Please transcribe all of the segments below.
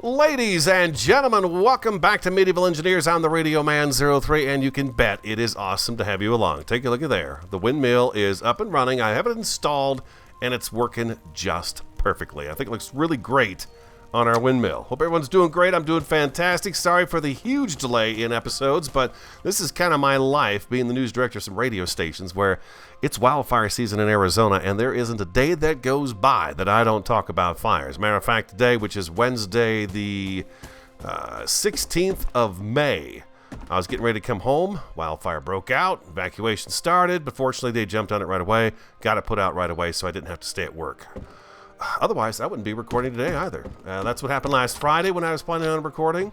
Ladies and gentlemen, welcome back to Medieval Engineers. I'm the Radio Man 03, and you can bet it is awesome to have you along. Take a look at there. The windmill is up and running. I have it installed, and it's working just perfectly. I think it looks really great on our windmill. Hope everyone's doing great. I'm doing fantastic. Sorry for the huge delay in episodes, but this is kind of my life, being the news director of some radio stations where it's wildfire season in Arizona, and there isn't a day that goes by that I don't talk about fires. Matter of fact, today, which is Wednesday, the 16th of May, I was getting ready to come home. Wildfire broke out. Evacuation started, but fortunately, they jumped on it right away. Got it put out right away, so I didn't have to stay at work. Otherwise, I wouldn't be recording today either. That's what happened last Friday when I was planning on recording.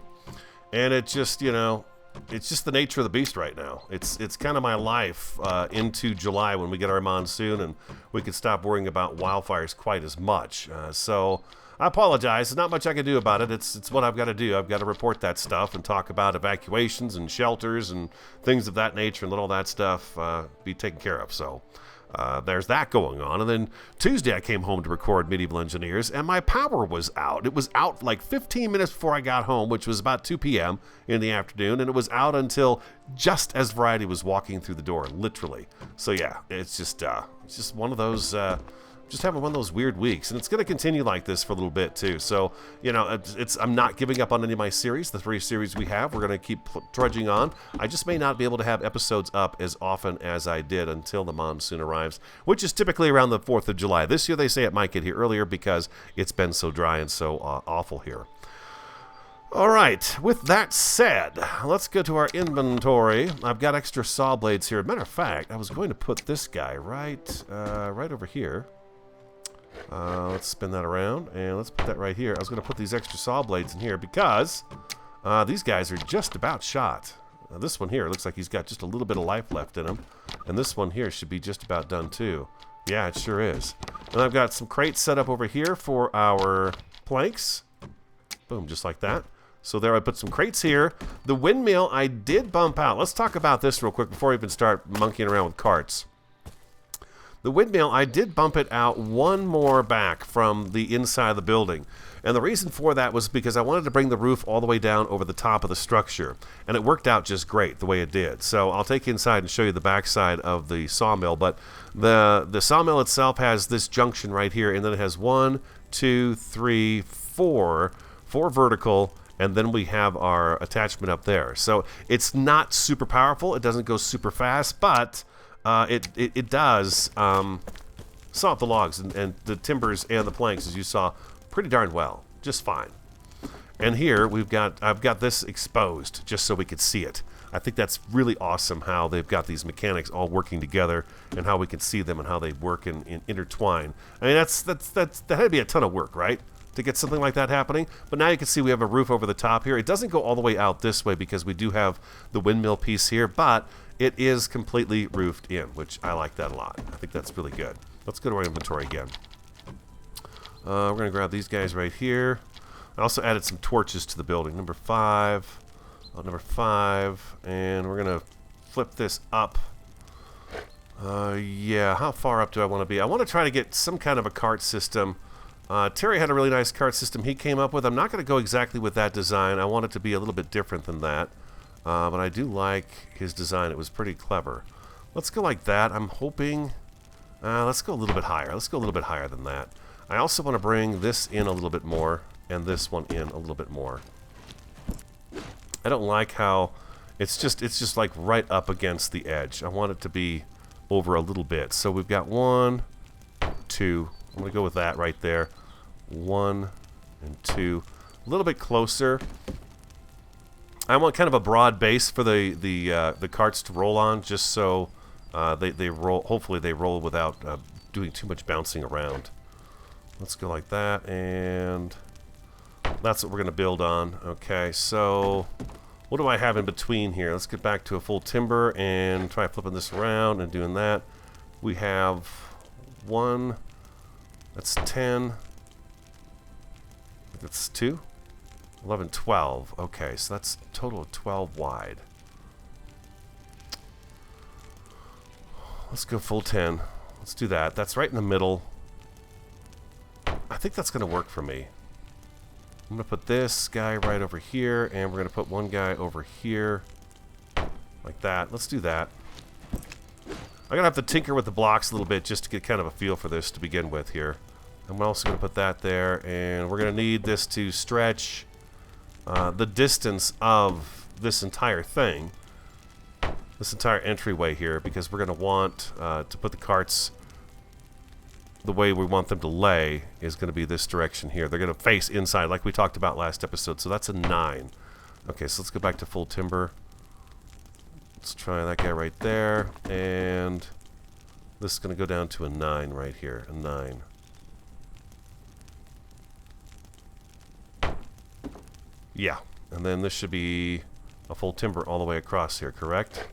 And it just, it's just the nature of the beast right now. It's kind of my life into July when we get our monsoon and we can stop worrying about wildfires quite as much. So I apologize. There's not much I can do about it. It's what I've got to do. I've got to report that stuff and talk about evacuations and shelters and things of that nature and let all that stuff be taken care of. So there's that going on. And then Tuesday I came home to record Medieval Engineers, and my power was out. It was out like 15 minutes before I got home, which was about 2 p.m. in the afternoon, and it was out until just as Variety was walking through the door, literally. So yeah, it's just one of those, just having one of those weird weeks, and it's going to continue like this for a little bit too. So, I'm not giving up on any of my series. The 3 series we have, we're going to keep trudging on. I just may not be able to have episodes up as often as I did until the monsoon arrives, which is typically around the 4th of July. This year they say it might get here earlier because it's been so dry and so awful here. All right, with that said, let's go to our inventory. I've got extra saw blades here. Matter of fact, I was going to put this guy right over here. Let's spin that around, and let's put that right here. I was going to put these extra saw blades in here because these guys are just about shot. This one here looks like he's got just a little bit of life left in him, and this one here should be just about done too. Yeah, it sure is. And I've got some crates set up over here for our planks. Boom, just like that. So there I put some crates here. The windmill I did bump out. Let's talk about this real quick before we even start monkeying around with carts. The windmill, I did bump it out one more back from the inside of the building. And the reason for that was because I wanted to bring the roof all the way down over the top of the structure. And it worked out just great the way it did. So I'll take you inside and show you the backside of the sawmill. But the sawmill itself has this junction right here. And then it has 1, 2, 3, 4 vertical. And then we have our attachment up there. So it's not super powerful. It doesn't go super fast, but it does saw up the logs and the timbers and the planks, as you saw, pretty darn well, just fine. And here I've got this exposed just so we could see it. I think that's really awesome how they've got these mechanics all working together and how we can see them and how they work and intertwine. I mean, that had to be a ton of work, right, to get something like that happening. But now you can see we have a roof over the top here. It doesn't go all the way out this way because we do have the windmill piece here, but it is completely roofed in, which I like that a lot. I think that's really good. Let's go to our inventory again. We're going to grab these guys right here. I also added some torches to the building. Number 5, and we're going to flip this up. Yeah, how far up do I want to be? I want to try to get some kind of a cart system. Terry had a really nice cart system he came up with. I'm not going to go exactly with that design. I want it to be a little bit different than that. But I do like his design. It was pretty clever. Let's go like that. I'm hoping... let's go a little bit higher. Let's go a little bit higher than that. I also want to bring this in a little bit more and this one in a little bit more. I don't like how it's just like right up against the edge. I want it to be over a little bit. So we've got 1, 2. I'm going to go with that right there. 1 and 2. A little bit closer. I want kind of a broad base for the carts to roll on, just so they roll. Hopefully they roll without doing too much bouncing around. Let's go like that, and that's what we're going to build on. Okay, so what do I have in between here? Let's get back to a full timber and try flipping this around and doing that. We have 1. That's 10. That's 2. 11, 12. Okay, so that's a total of 12 wide. Let's go full 10. Let's do that. That's right in the middle. I think that's going to work for me. I'm going to put this guy right over here, and we're going to put one guy over here, like that. Let's do that. I'm going to have to tinker with the blocks a little bit just to get kind of a feel for this to begin with here. I'm also going to put that there, and we're going to need this to stretch the distance of this entire thing, this entire entryway here, because we're going to want to put the carts the way we want them to lay is going to be this direction here. They're going to face inside like we talked about last episode, so that's a 9. Okay, so let's go back to full timber. Let's try that guy right there, and this is going to go down to a 9 right here, a 9. Yeah, and then this should be a full timber all the way across here, correct?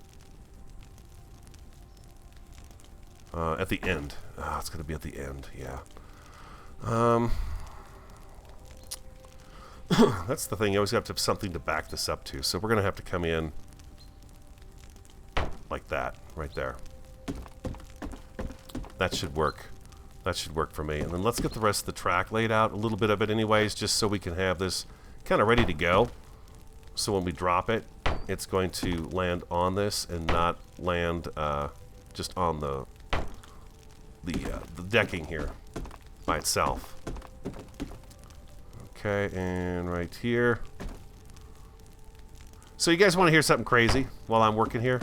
At the end. Oh, it's going to be at the end, yeah. That's the thing, you always have to have something to back this up to, so we're going to have to come in like that, right there. That should work. That should work for me. And then let's get the rest of the track laid out, a little bit of it anyways, just so we can have this kind of ready to go. So when we drop it, it's going to land on this and not land just on the decking here by itself. Okay, and right here. So you guys want to hear something crazy while I'm working here?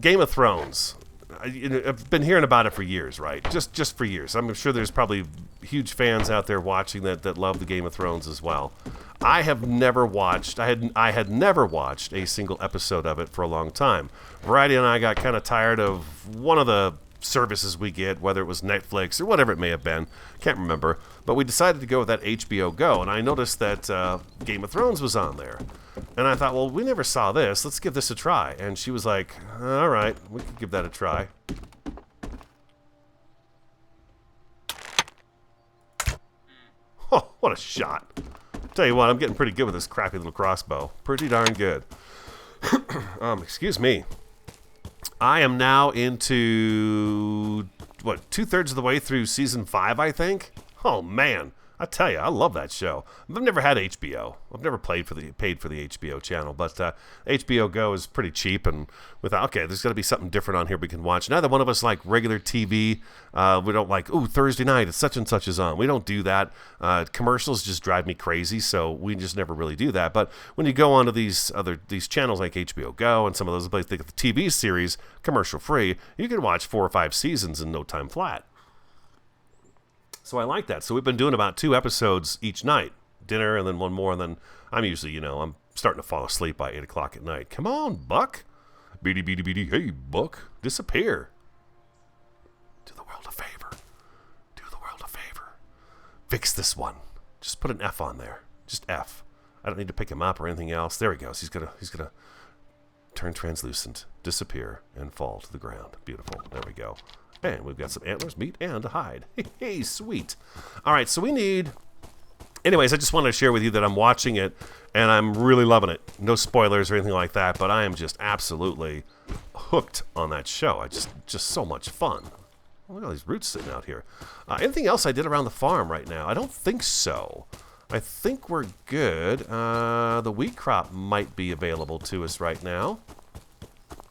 Game of Thrones. I've been hearing about it for years, right? Just for years. I'm sure there's probably huge fans out there watching that love the Game of Thrones as well. I have never watched. I had never watched a single episode of it for a long time. Variety and I got kind of tired of one of the services we get, whether it was Netflix or whatever it may have been. Can't remember. But we decided to go with that HBO Go, and I noticed that Game of Thrones was on there. And I thought, well, we never saw this. Let's give this a try. And she was like, all right, we could give that a try. Oh, what a shot. Tell you what, I'm getting pretty good with this crappy little crossbow. Pretty darn good. Excuse me. I am now into, what, 2/3 of the way through season 5, I think? Oh, man. I tell you, I love that show. I've never had HBO. I've never paid for the HBO channel, but HBO Go is pretty cheap, and okay, there's got to be something different on here we can watch. Neither one of us like regular TV. We don't like, ooh, Thursday night, it's such and such is on. We don't do that. Commercials just drive me crazy, so we just never really do that. But when you go onto these channels like HBO Go and some of those places, they get the TV series commercial free. You can watch 4 or 5 seasons in no time flat. So I like that. So we've been doing about 2 episodes each night. Dinner and then one more. And then I'm usually, I'm starting to fall asleep by 8 o'clock at night. Come on, Buck. Beady, beady, beady. Hey, Buck. Disappear. Do the world a favor. Do the world a favor. Fix this one. Just put an F on there. Just F. I don't need to pick him up or anything else. There he goes. He's gonna turn translucent, disappear, and fall to the ground. Beautiful. There we go. And we've got some antlers, meat, and a hide. Hey, sweet. All right, so we need... Anyways, I just wanted to share with you that I'm watching it, and I'm really loving it. No spoilers or anything like that, but I am just absolutely hooked on that show. Just so much fun. Look at all these roots sitting out here. Anything else I did around the farm right now? I don't think so. I think we're good. The wheat crop might be available to us right now.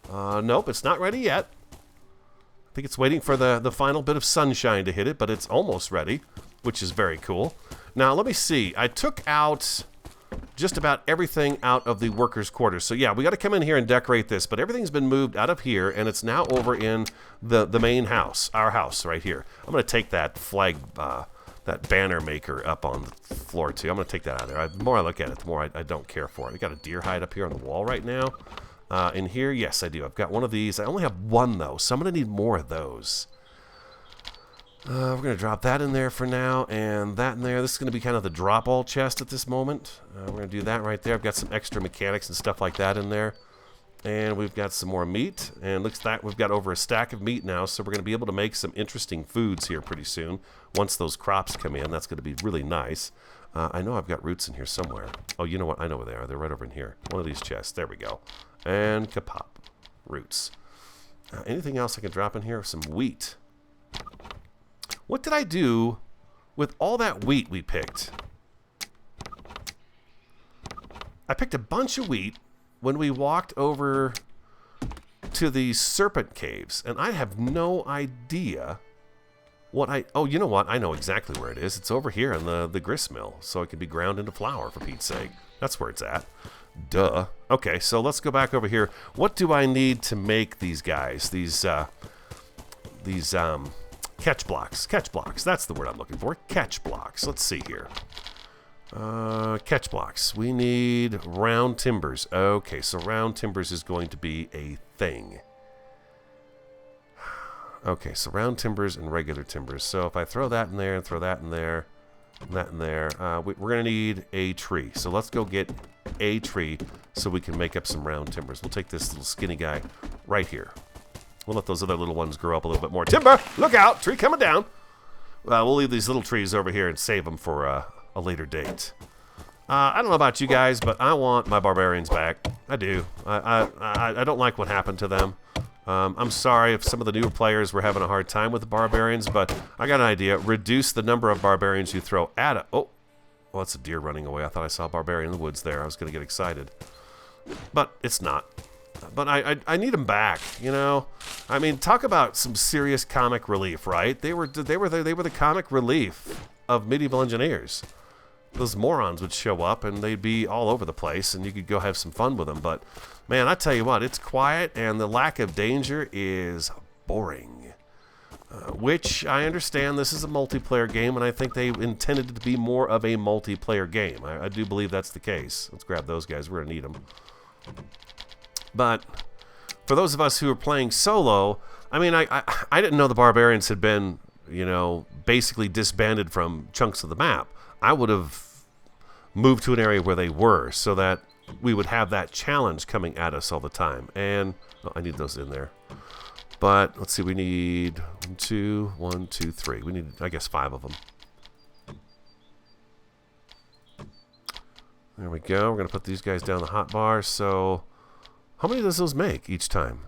Nope, it's not ready yet. I think it's waiting for the final bit of sunshine to hit it, but it's almost ready, which is very cool. Now, let me see. I took out just about everything out of the workers' quarters. So, yeah, we got to come in here and decorate this, but everything's been moved out of here, and it's now over in the main house, our house right here. I'm going to take that flag, that banner maker up on the floor, too. I'm going to take that out of there. The more I look at it, the more I don't care for it. I got a deer hide up here on the wall right now. In here, yes, I do. I've got one of these. I only have one, though, so I'm going to need more of those. We're going to drop that in there for now, and that in there. This is going to be kind of the drop-all chest at this moment. We're going to do that right there. I've got some extra mechanics and stuff like that in there. And we've got some more meat, and looks like we've got over a stack of meat now, so we're going to be able to make some interesting foods here pretty soon. Once those crops come in, that's going to be really nice. I know I've got roots in here somewhere. Oh, you know what? I know where they are. They're right over in here. One of these chests. There we go. And kapop. Roots. Anything else I can drop in here? Some wheat. What did I do with all that wheat we picked? I picked a bunch of wheat when we walked over to the serpent caves, and I have no idea what oh, you know what? I know exactly where it is. It's over here in the grist mill, so it can be ground into flour, for Pete's sake. That's where it's at. Duh. Okay, so let's go back over here. What do I need to make these guys? These catch blocks. Catch blocks. That's the word I'm looking for. Catch blocks. Let's see here. Catch blocks. We need round timbers. Okay, so round timbers is going to be a thing. Okay, so round timbers and regular timbers. So if I throw that in there and throw that in there and that in there, we're going to need a tree. So let's go get a tree so we can make up some round timbers. We'll take this little skinny guy right here. We'll let those other little ones grow up a little bit more. Timber! Look out! Tree coming down! We'll leave these little trees over here and save them for a later date. I don't know about you guys, but I want my barbarians back. I do. I don't like what happened to them. I'm sorry if some of the newer players were having a hard time with the barbarians, but I got an idea. Reduce the number of barbarians you throw at oh, well, that's a deer running away. I thought I saw a barbarian in the woods there. I was going to get excited. But it's not. But I need them back, you know? I mean, talk about some serious comic relief, right? They were the comic relief of medieval engineers. Those morons would show up and they'd be all over the place and you could go have some fun with them. But man, I tell you what, it's quiet and the lack of danger is boring. Which I understand this is a multiplayer game and I think they intended it to be more of a multiplayer game. I do believe that's the case. Let's grab those guys. We're going to need them. But for those of us who are playing solo, I mean, I didn't know the barbarians had been, you know, basically disbanded from chunks of the map. I would have moved to an area where they were so that we would have that challenge coming at us all the time. And oh, I need those in there. But let's see, we need 1, 2, 3. We need, I guess, 5 of them. There we go. We're going to put these guys down the hot bar. So how many does those make each time?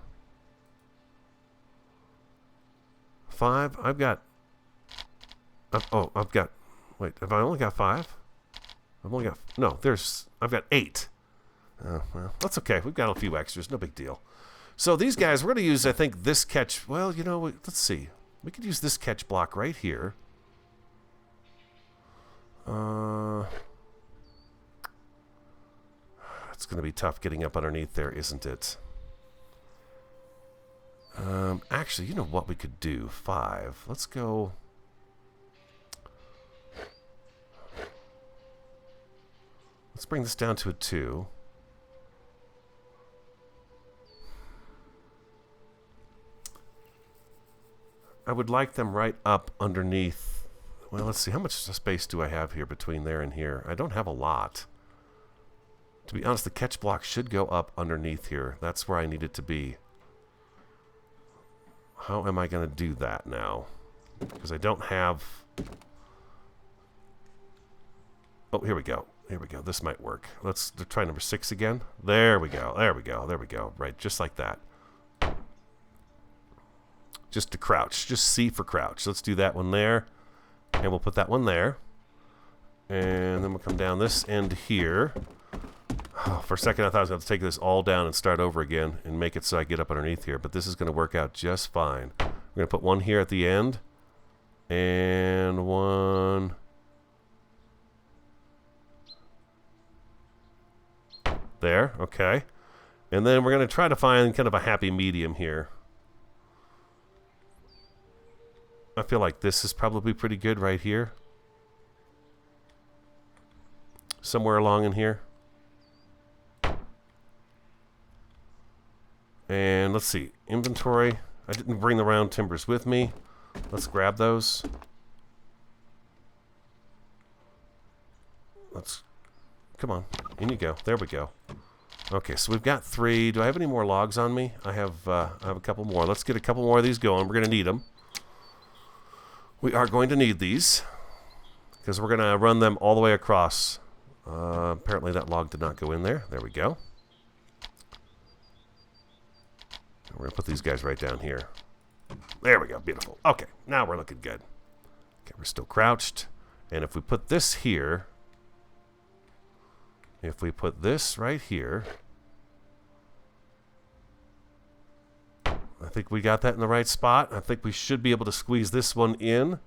5? I've got... I've got... Wait, have I only got 5? I've only got... No, I've got 8. Oh, well, that's okay. We've got a few extras. No big deal. So these guys, we're going to use, I think, this catch... Well, you know, let's see. We could use this catch block right here. It's going to be tough getting up underneath there, isn't it? Actually, you know what we could do? 5. Let's go... Let's bring this down to a 2. I would like them right up underneath. Well, let's see. How much space do I have here between there and here? I don't have a lot. To be honest, the catch block should go up underneath here. That's where I need it to be. How am I going to do that now? Because I don't have... Oh, here we go. Here we go. This might work. Let's try number 6 again. There we go. There we go. There we go. Right, just like that. Just to crouch. Just C for crouch. Let's do that one there. And we'll put that one there. And then we'll come down this end here. Oh, for a second, I thought I was going to take this all down and start over again and make it so I get up underneath here. But this is going to work out just fine. We're going to put one here at the end. And one... There, okay. And then we're going to try to find kind of a happy medium here. I feel like this is probably pretty good right here. Somewhere along in here. And let's see, inventory. I didn't bring the round timbers with me. Let's grab those. Come on, in you go. There we go. Okay, so we've got 3. Do I have any more logs on me? I have a couple more. Let's get a couple more of these going. We're going to need them. We are going to need these because we're going to run them all the way across. Apparently that log did not go in there. There we go. We're going to put these guys right down here. There we go. Beautiful. Okay, now we're looking good. Okay, we're still crouched. And if we put this here... If we put this right here, I think we got that in the right spot. I think we should be able to squeeze this one in.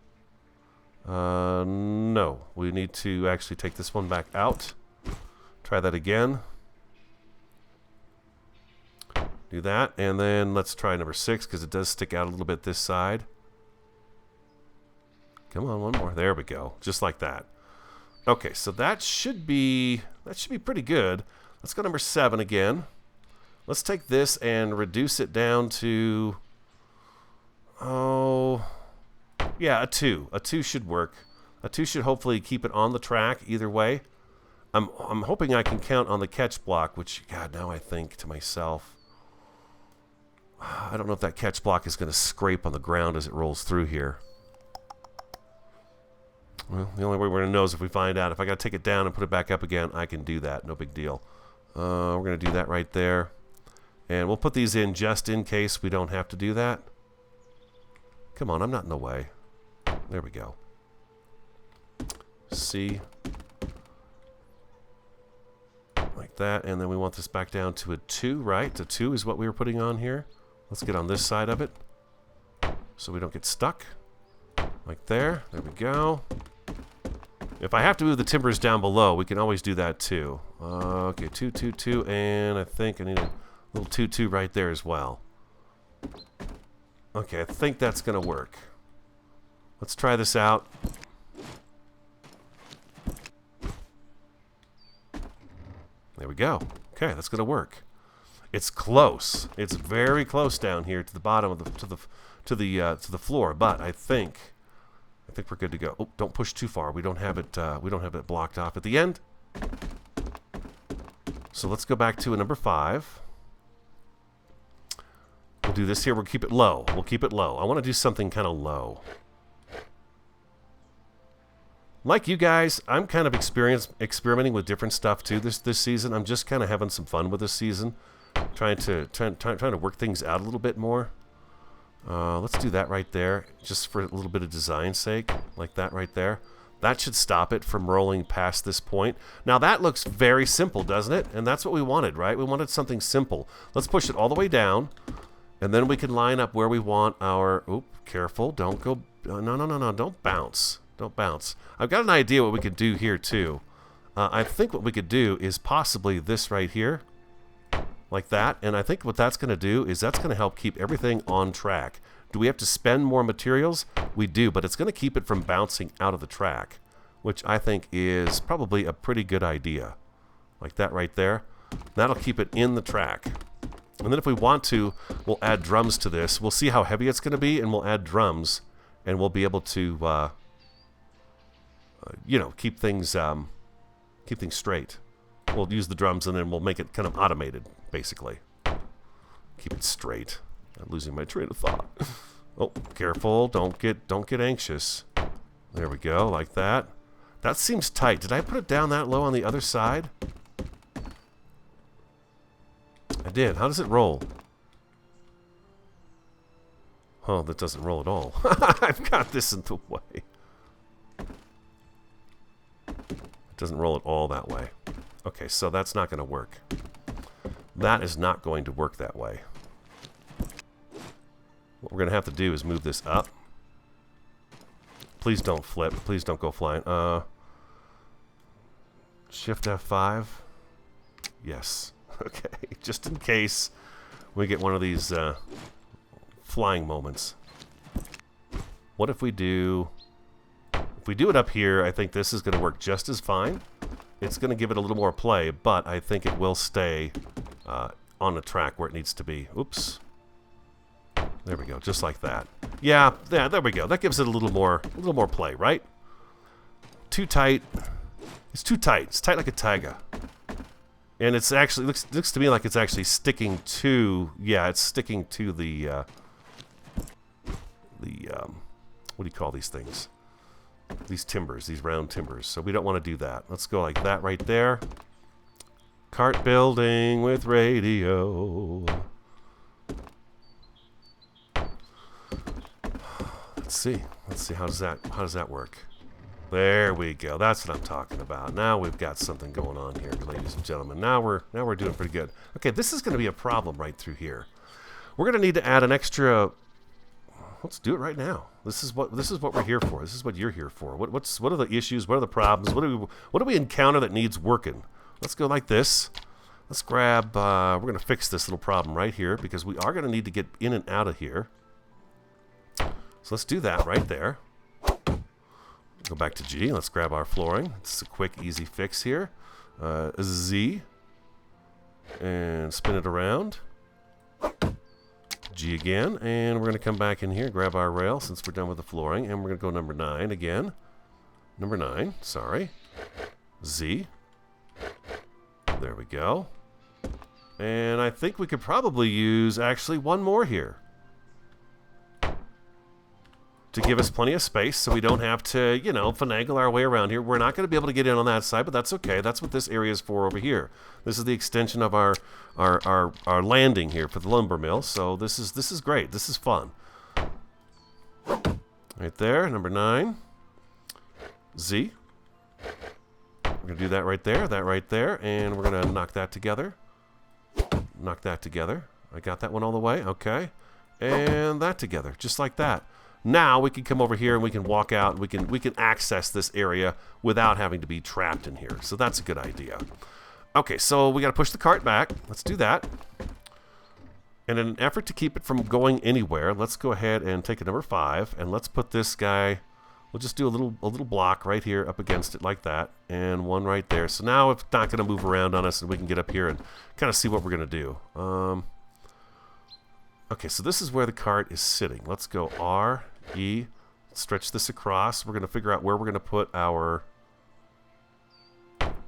No, we need to actually take this one back out. Try that again. Do that, and then let's try number 6 because it does stick out a little bit this side. Come on, one more. There we go. Just like that. Okay, so that should be pretty good. Let's go number 7 again. Let's take this and reduce it down to, oh, yeah, a 2. A 2 should work. A 2 should hopefully keep it on the track either way. I'm hoping I can count on the catch block, which, God, now I think to myself, I don't know if that catch block is going to scrape on the ground as it rolls through here. Well, the only way we're going to know is if we find out. If I got to take it down and put it back up again, I can do that. No big deal. We're going to do that right there. And we'll put these in just in case we don't have to do that. Come on, I'm not in the way. There we go. C. Like that. And then we want this back down to a 2, right? A 2 is what we were putting on here. Let's get on this side of it so we don't get stuck. Like there. There we go. If I have to move the timbers down below, we can always do that too. Okay, 2, 2, 2, and I think I need a little 2, 2 right there as well. Okay, I think that's going to work. Let's try this out. There we go. Okay, that's going to work. It's close. It's very close down here to the bottom of to the floor, but I think we're good to go. Oh, don't push too far. We don't have it blocked off at the end. So let's go back to a number 5. We'll do this here. We'll keep it low. We'll keep it low. I want to do something kind of low. Like you guys, I'm kind of experimenting with different stuff too this season. I'm just kind of having some fun with this season, trying to work things out a little bit more. Let's do that right there, just for a little bit of design's sake, like that right there. That should stop it from rolling past this point. Now that looks very simple, doesn't it? And that's what we wanted, right? We wanted something simple. Let's push it all the way down, and then we can line up where we want our... Oop, careful, don't go... No, don't bounce. Don't bounce. I've got an idea what we could do here too. I think what we could do is possibly this right here, like that. And I think what that's going to do is that's going to help keep everything on track. Do we have to spend more materials? We do, but it's going to keep it from bouncing out of the track, which I think is probably a pretty good idea. Like that right there. That'll keep it in the track. And then if we want to, we'll add drums to this. We'll see how heavy it's going to be, and we'll add drums, and we'll be able to... you know, keep things straight. We'll use the drums and then we'll make it kind of automated, basically. Keep it straight. I'm losing my train of thought. Oh, careful! Don't get anxious. There we go, like that. That seems tight. Did I put it down that low on the other side? I did. How does it roll? Oh, that doesn't roll at all. I've got this in the way. Doesn't roll at all that way. Okay, so that's not going to work. That is not going to work that way. What we're going to have to do is move this up. Please don't flip. Please don't go flying. Shift F5. Yes. Okay, just in case we get one of these flying moments. What if we do... If we do it up here, I think this is going to work just as fine. It's going to give it a little more play, but I think it will stay on the track where it needs to be. Oops. There we go, just like that. Yeah, there we go. That gives it a little more play, right? Too tight. It's too tight. It's tight like a tiger. And it's actually looks to me like it's actually sticking to... Yeah, it's sticking to the what do you call these things? These timbers, these round timbers. So we don't want to do that. Let's go like that right there. Cart building with radio. Let's see. How does that work? There we go. That's what I'm talking about. Now we've got something going on here, ladies and gentlemen. Now we're doing pretty good. Okay, this is going to be a problem right through here. We're going to need to add an extra. Let's do it right now. This is what we're here for. This is what you're here for. What are the issues? What are the problems? What do we encounter that needs working? Let's go like this. Let's grab. We're going to fix this little problem right here because we are going to need to get in and out of here. So let's do that right there. Go back to G. Let's grab our flooring. It's a quick, easy fix here. Z. And spin it around. G again. And we're going to come back in here, grab our rail since we're done with the flooring. And we're going to go number 9 again. Number 9. Sorry. Z. There we go. And I think we could probably use actually one more here. To give us plenty of space so we don't have to, you know, finagle our way around here. We're not going to be able to get in on that side, but that's okay. That's what this area is for over here. This is the extension of our landing here for the lumber mill. So this is great. This is fun. Right there, number 9. Z. We're going to do that right there, and we're going to knock that together. Knock that together. I got that one all the way. Okay. And that together, just like that. Now we can come over here and we can walk out and we can access this area without having to be trapped in here. So that's a good idea. Okay, so we got to push the cart back. Let's do that. And in an effort to keep it from going anywhere, let's go ahead and take a number 5 and let's put this guy. We'll just do a little block right here up against it like that, and one right there. So now it's not going to move around on us, and we can get up here and kind of see what we're going to do. Okay, so this is where the cart is sitting. Let's go R, E, stretch this across. We're going to figure out where we're going to put our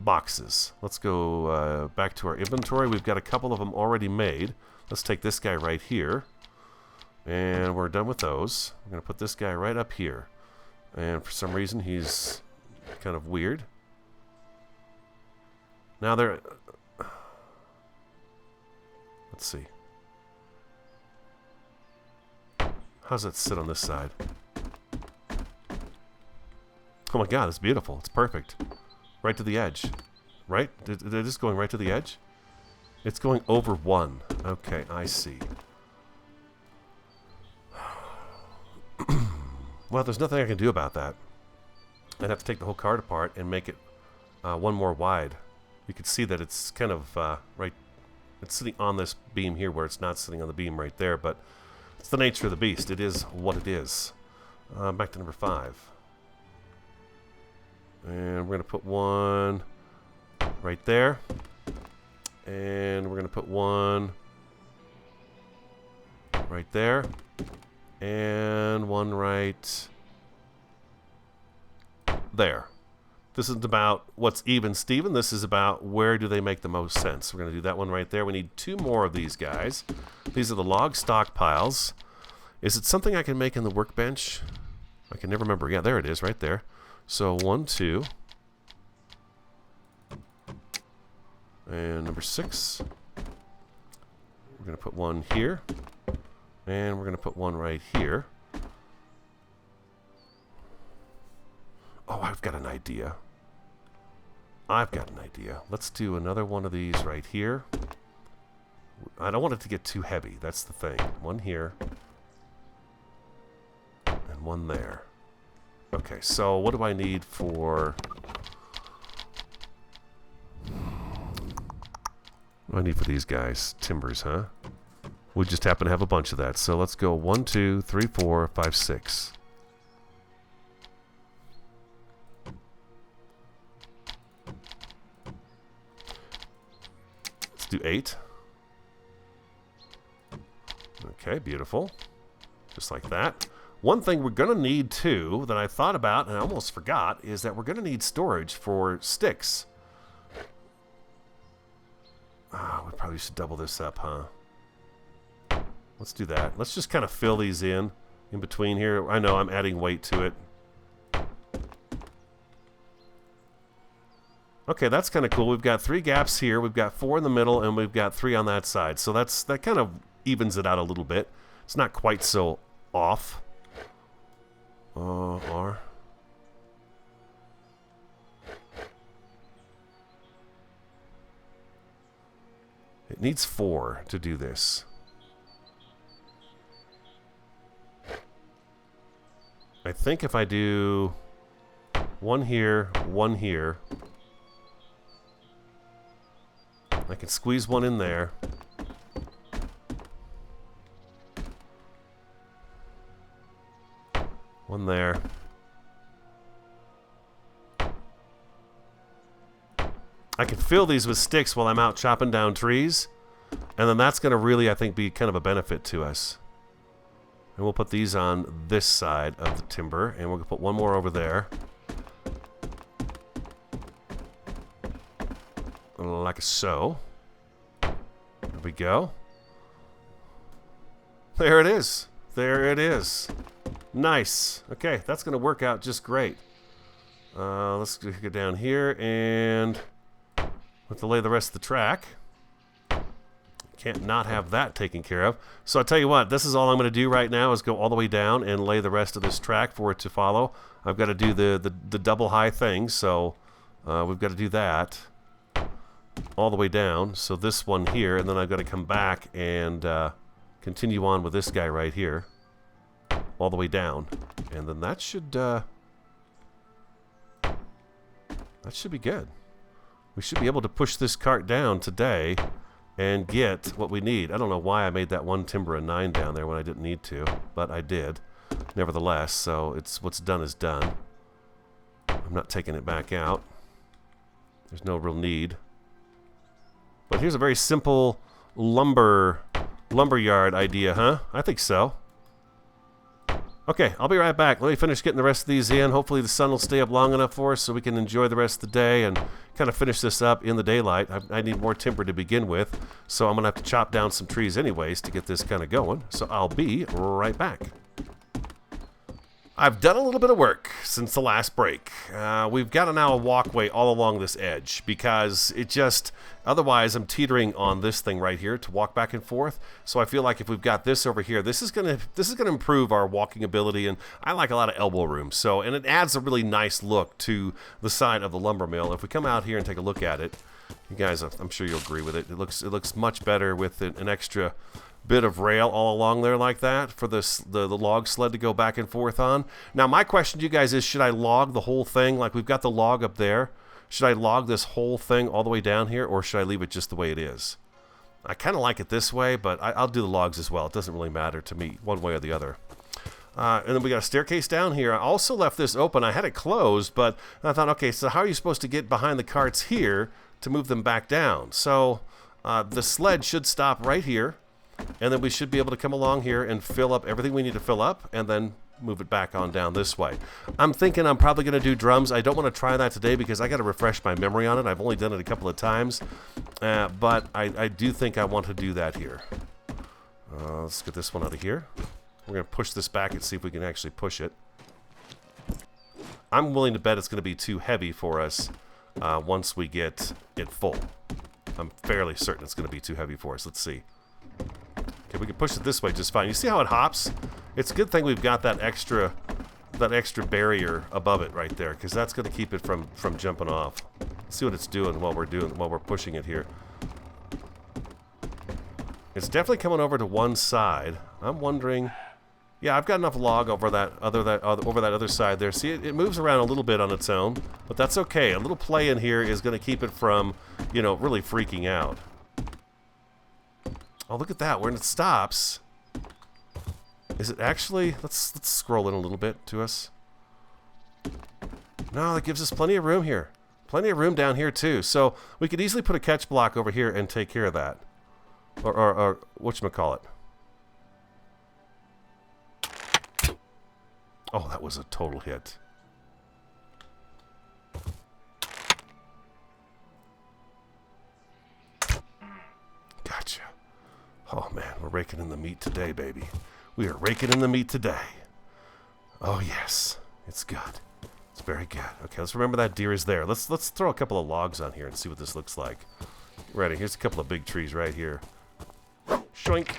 boxes. Let's go back to our inventory. We've got a couple of them already made. Let's take this guy right here, and we're done with those. I'm going to put this guy right up here. And for some reason, he's kind of weird. Now there... Let's see. How does that sit on this side? Oh my god, it's beautiful. It's perfect. Right to the edge. Right? They're just going right to the edge? It's going over 1. Okay, I see. Well, there's nothing I can do about that. I'd have to take the whole cart apart and make it 1 more wide. You can see that it's kind of right... It's sitting on this beam here where it's not sitting on the beam right there, but it's the nature of the beast. It is what it is. Back to number 5. And we're going to put one right there. And we're going to put one right there. And one right there. This isn't about what's even Steven. This is about where do they make the most sense. We're going to do that one right there. We need 2 more of these guys. These are the log stockpiles. Is it something I can make in the workbench? I can never remember. Yeah, there it is right there. So 1, 2. And number 6. We're going to put one here. And we're going to put one right here. Oh, I've got an idea. Let's do another one of these right here. I don't want it to get too heavy. That's the thing. One here. And one there. Okay, so what do I need for... What do I need for these guys? Timbers, huh? We just happen to have a bunch of that. So let's go 1, 2, 3, 4, 5, 6. Let's do 8. Okay, beautiful. Just like that. One thing we're going to need, too, that I thought about and I almost forgot, is that we're going to need storage for sticks. Oh, we probably should double this up, huh? Let's do that. Let's just kind of fill these in between here. I know I'm adding weight to it. Okay, that's kind of cool. We've got 3 gaps here. We've got 4 in the middle, and we've got 3 on that side. So that kind of evens it out a little bit. It's not quite so off. R. It needs 4 to do this. I think if I do 1 here, 1 here, I can squeeze 1 in there. One there. I can fill these with sticks while I'm out chopping down trees. And then that's going to really, I think, be kind of a benefit to us. And we'll put these on this side of the timber. And we're going to put 1 more over there. Like so. There we go. There it is. There it is. Nice. Okay, that's going to work out just great. Let's go down here and let's lay the rest of the track. Can't not have that taken care of. So I'll tell you what, this is all I'm going to do right now is go all the way down and lay the rest of this track for it to follow. I've got to do the double high thing, so we've got to do that all the way down. So this one here, and then I've got to come back and continue on with this guy right here all the way down. And then that should be good. We should be able to push this cart down today and get what we need. I don't know why I made that one timber a 9 down there when I didn't need to, but I did nevertheless. So it's what's done is done. I'm not taking it back out. There's no real need. But here's a very simple lumberyard idea, huh? I think so. Okay, I'll be right back. Let me finish getting the rest of these in. Hopefully the sun will stay up long enough for us so we can enjoy the rest of the day and kind of finish this up in the daylight. I need more timber to begin with, so I'm going to have to chop down some trees anyways to get this kind of going. So I'll be right back. I've done a little bit of work since the last break. We've got now a walkway all along this edge because it just, otherwise I'm teetering on this thing right here to walk back and forth. So I feel like if we've got this over here, this is gonna improve our walking ability, and I like a lot of elbow room. So, and it adds a really nice look to the side of the lumber mill. If we come out here and take a look at it, you guys, I'm sure you'll agree with it. It looks much better with an extra bit of rail all along there like that for the log sled to go back and forth on. Now my question to you guys is, should I log the whole thing? Like we've got the log up there. Should I log this whole thing all the way down here, or should I leave it just the way it is? I kind of like it this way, but I'll do the logs as well. It doesn't really matter to me one way or the other. And then we got a staircase down here. I also left this open. I had it closed, but I thought, okay, so how are you supposed to get behind the carts here to move them back down? So the sled should stop right here. And then we should be able to come along here and fill up everything we need to fill up and then move it back on down this way. I'm thinking I'm probably going to do drums. I don't want to try that today because I got to refresh my memory on it. I've only done it a couple of times. But I do think I want to do that here. Let's get this one out of here. We're going to push this back and see if we can actually push it. I'm willing to bet it's going to be too heavy for us once we get it full. I'm fairly certain it's going to be too heavy for us. Let's see. Okay, we can push it this way just fine. You see how it hops? It's a good thing we've got that extra barrier above it right there, because that's going to keep it from jumping off. Let's see what it's doing while we're pushing it here. It's definitely coming over to one side. I'm wondering. Yeah, I've got enough log over that other side there. See, it moves around a little bit on its own, but that's okay. A little play in here is going to keep it from, really freaking out. Oh, look at that. When it stops, is it actually... Let's scroll in a little bit to us. No, that gives us plenty of room here. Plenty of room down here, too. So we could easily put a catch block over here and take care of that. Or whatchamacallit. Oh, that was a total hit. Gotcha. Oh man, we're raking in the meat today, baby. We are raking in the meat today. Oh yes, it's good. It's very good. Okay, let's remember that deer is there. Let's throw a couple of logs on here and see what this looks like. Ready? Here's a couple of big trees right here. Shoink.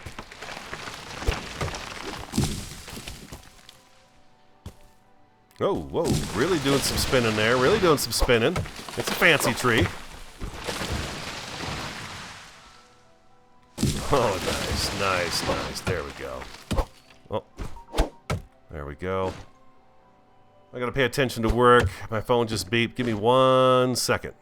Oh, whoa! Really doing some spinning there. Really doing some spinning. It's a fancy tree. Oh, nice, nice, nice. There we go. Oh, there we go. I gotta pay attention to work. My phone just beeped. Give me 1 second.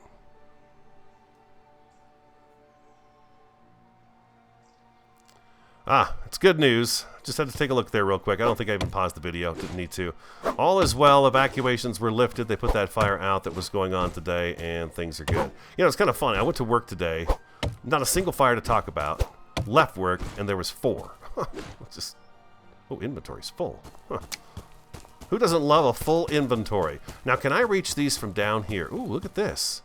Ah, it's good news. Just had to take a look there real quick. I don't think I even paused the video. Didn't need to. All is well. Evacuations were lifted. They put that fire out that was going on today, and things are good. You know, it's kind of funny. I went to work today. Not a single fire to talk about. Left work, and there was 4. Just, oh, inventory's full. Huh. Who doesn't love a full inventory? Now, can I reach these from down here? Ooh, look at this.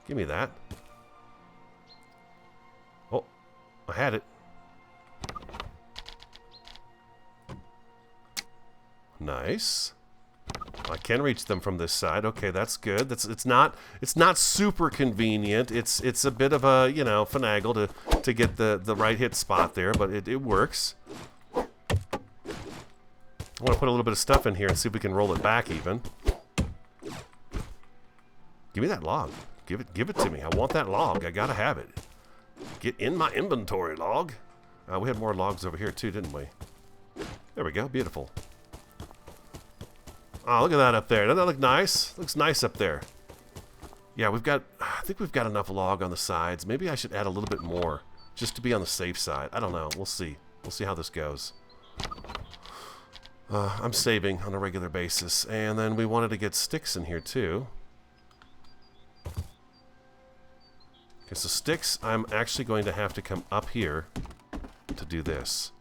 Give me that. Oh, I had it. Nice. I can reach them from this side. Okay, that's good. It's not super convenient. It's a bit of a, you know, finagle to get the right hit spot there, but it works. I want to put a little bit of stuff in here and see if we can roll it back even. Give me that log. Give it to me. I want that log. I gotta have it. Get in my inventory, log. We had more logs over here too, didn't we? There we go. Beautiful. Oh, look at that up there. Doesn't that look nice? Looks nice up there. Yeah, I think we've got enough log on the sides. Maybe I should add a little bit more just to be on the safe side. I don't know. We'll see. We'll see how this goes. I'm saving on a regular basis. And then we wanted to get sticks in here too. Okay, so sticks, I'm actually going to have to come up here to do this.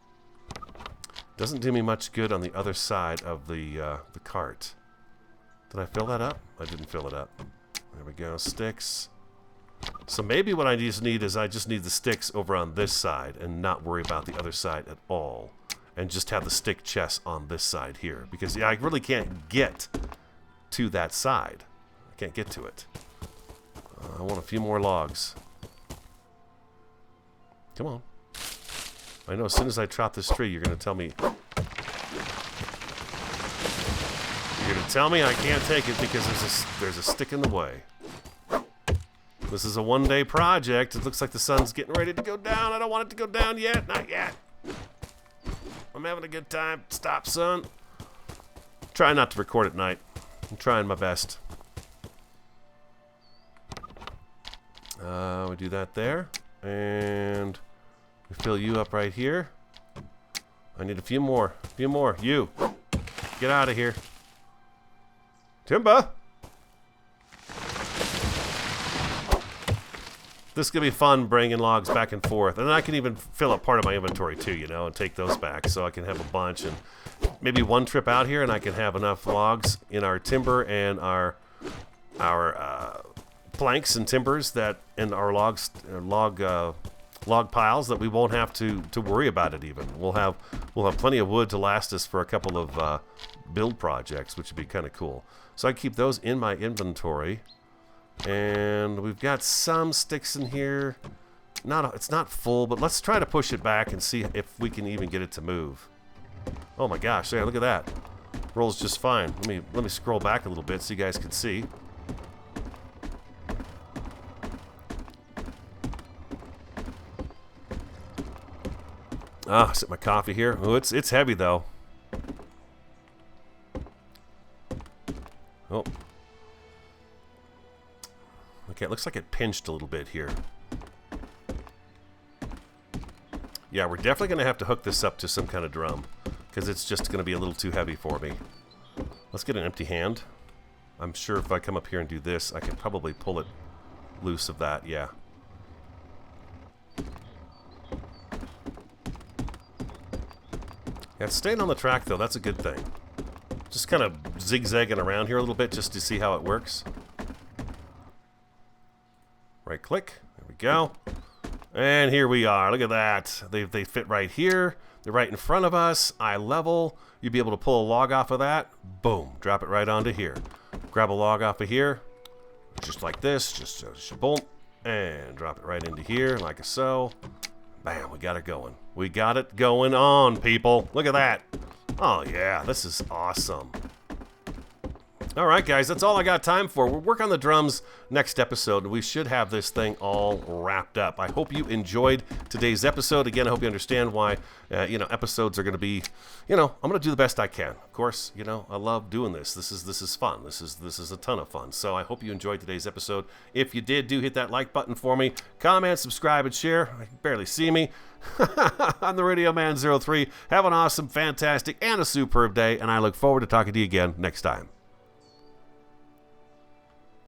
Doesn't do me much good on the other side of the cart. Did I fill that up? I didn't fill it up. There we go, sticks. So maybe what I just need is I just need the sticks over on this side and not worry about the other side at all. And just have the stick chest on this side here. Because yeah, I really can't get to that side. I can't get to it. I want a few more logs. Come on. I know as soon as I chop this tree, you're going to tell me... You're going to tell me I can't take it because there's a stick in the way. This is a one-day project. It looks like the sun's getting ready to go down. I don't want it to go down yet. Not yet. I'm having a good time. Stop, son. Try not to record at night. I'm trying my best. We do that there. And... we fill you up right here. I need a few more. A few more. You. Get out of here. Timber. This is going to be fun bringing logs back and forth. And I can even fill up part of my inventory too, you know, and take those back. So I can have a bunch. And maybe one trip out here and I can have enough logs in our timber and our planks and timbers that in our log piles that we won't have to worry about it even. We'll have plenty of wood to last us for a couple of build projects, which would be kind of cool. So I keep those in my inventory. And we've got some sticks in here. It's not full, but let's try to push it back and see if we can even get it to move. Oh my gosh, yeah, look at that. Rolls just fine. Let me scroll back a little bit so you guys can see. Ah, sip my coffee here. Oh, it's heavy though. Oh. Okay, it looks like it pinched a little bit here. Yeah, we're definitely going to have to hook this up to some kind of drum because it's just going to be a little too heavy for me. Let's get an empty hand. I'm sure if I come up here and do this, I can probably pull it loose of that, yeah. Yeah, it's staying on the track, though. That's a good thing. Just kind of zigzagging around here a little bit just to see how it works. Right click. There we go. And here we are. Look at that. They fit right here. They're right in front of us. Eye level. You'd be able to pull a log off of that. Boom. Drop it right onto here. Grab a log off of here. Just like this. Just boom. And drop it right into here like so. Bam, we got it going. We got it going on, people. Look at that. Oh, yeah, this is awesome. All right, guys, that's all I got time for. We'll work on the drums next episode, and we should have this thing all wrapped up. I hope you enjoyed today's episode. Again, I hope you understand why, episodes are going to be, I'm going to do the best I can. Of course, I love doing this. This is fun. This is a ton of fun. So I hope you enjoyed today's episode. If you did, do hit that like button for me. Comment, subscribe, and share. I can barely see me. I'm the Radio Man 03. Have an awesome, fantastic, and a superb day, and I look forward to talking to you again next time.